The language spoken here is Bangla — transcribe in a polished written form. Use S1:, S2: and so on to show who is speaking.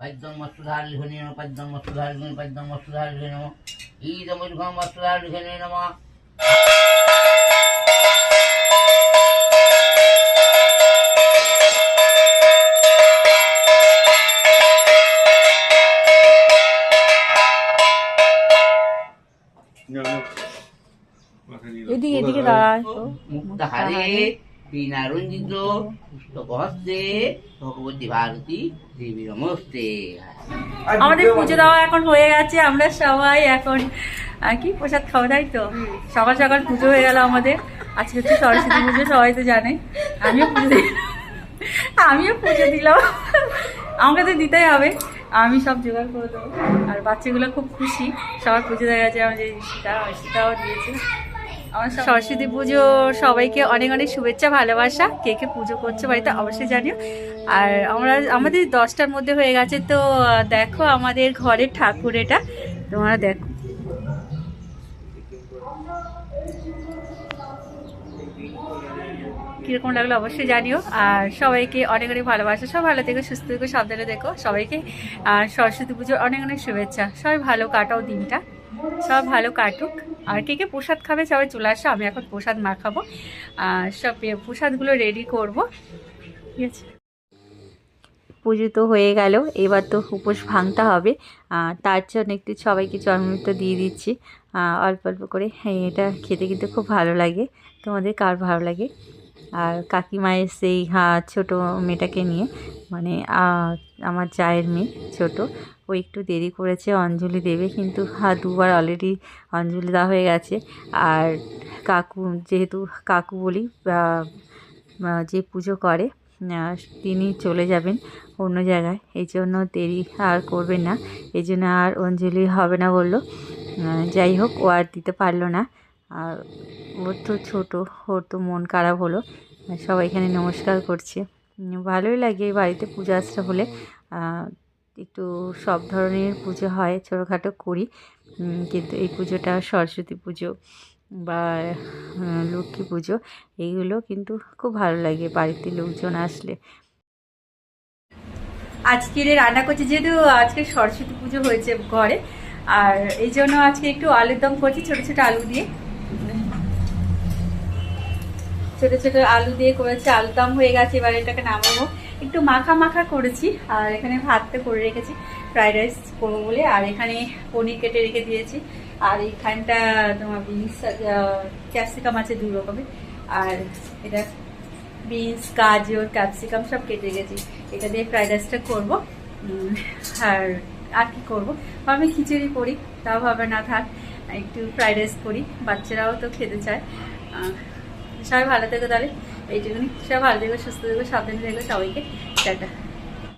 S1: पद्यं वस्तुधारिणे नमः पद्यं वस्तुधारिणे पद्यं वस्तुधारिणे नमः ईदमुर्गं वस्तुधारिणे नमः
S2: এদিকে এদিকে দাঁড়ায়
S1: মুক্তাহারে বিনারঞ্জিত পুস্তকহস্তে ভগবতী ভারতী দেবী নমস্তে।
S2: আমাদের পুজো দেওয়া এখন হয়ে গেছে, আমরা সবাই এখন কি প্রসাদ খাওয়া, তাই তো? সকাল সকাল পুজো হয়ে গেল আমাদের। আজকে হচ্ছে সরস্বতী পুজো, সবাই তো জানে। আমিও পুজো দিলাম, আমাকে তো দিতেই হবে, আমি সব জোগাড় করে দেবো। আর বাচ্চাগুলো খুব খুশি, সবার পুজো দেওয়া গেছে, আমাদের সীতাও দিয়েছে। আমার সরস্বতী পুজো সবাইকে অনেক অনেক শুভেচ্ছা, ভালোবাসা। কে কে পুজো করছে বাড়িতে অবশ্যই জানিও। আর আমাদের 10টার মধ্যে হয়ে গেছে, তো দেখো আমাদের ঘরের ঠাকুর, এটা তোমরা দেখো কীরকম লাগলো অবশ্যই জানিও। আর সবাইকে অনেক অনেক ভালোবাসা, সব ভালো থেকো, সুস্থ থেকো, সাবধানে দেখো। সবাইকে সরস্বতী পুজোর অনেক অনেক শুভেচ্ছা। সবাই ভালো কাটাও দিনটা, সব ভালো কাটুক। আর কে কে প্রসাদ খাবে সবাই চলে আসো, আমি এখন প্রসাদ মাখাবো, সব প্রসাদগুলো রেডি করব, ঠিক আছে? পুজো তো হয়ে গেল, এবার তো উপোস ভাঙতে হবে। তার জন্য একটু সবাইকে জন্মমৃত্যু দিয়ে দিচ্ছি অল্প অল্প করে। এটা খেতে কিন্তু খুব ভালো লাগে, তোমাদের কার ভালো লাগে? আর কাকিমায়ের সেই ছোটো মেয়েটাকে নিয়ে, মানে আমার জায়ের মেয়ে ছোটো, ও একটু দেরি করেছে, অঞ্জলি দেবে, কিন্তু দুবার অলরেডি অঞ্জলি দেওয়া হয়ে গেছে। আর কাকু, যেহেতু কাকু বলি, যে পুজো করে তিনি চলে যাবেন অন্য জায়গায়, এই জন্য দেরি আর করবেন না, এই জন্য আর অঞ্জলি হবে না বললো। যাই হোক, ও আর দিতে পারলো না। আর ওর তো ছোটো, ওর তো মন খারাপ হলো। সবাই এখানে নমস্কার করছে, ভালোই লাগে বাড়িতে পূজা আশ্রা হলে। একটু সব ধরনের পুজো হয়, ছোটোখাটো করি, কিন্তু এই পুজোটা সরস্বতী পুজো বা লক্ষ্মী পুজো, এইগুলো কিন্তু খুব ভালো লাগে বাড়িতে লোকজন আসলে। আজকে রান্না করছি, যেহেতু আজকে সরস্বতী পুজো হয়েছে ঘরে, আর এই জন্য আজকে একটু আলুর দম করছি, ছোটো ছোটো আলু দিয়ে, ছোটো ছোটো আলু দিয়ে করেছি। আলুর দম হয়ে গেছে, এবার এটাকে নামাবো। একটু মাখা মাখা করেছি, আর এখানে ভাতটা করে রেখেছি ফ্রাইড রাইস করবো বলে। আর এখানে পনির কেটে রেখে দিয়েছি, আর এইখানটা তোমার বিনস ক্যাপসিকাম আছে 2 রকমের, আর এটা বিনস, গাজর, ক্যাপসিকাম সব কেটে রেখেছি। এটা দিয়ে ফ্রাইড রাইসটা করবো। আর কি করবো, আমি খিচুড়ি করি, তাও ভাবে না থাক, একটু ফ্রাইড রাইস করি, বাচ্চারাও তো খেতে চায়। সবাই ভালো থেকো তাহলে, এইটুকুনি। সবাই ভালো থেকো, সুস্থ থেকো, সাবধানে থেকো, সবাইকে টাটা।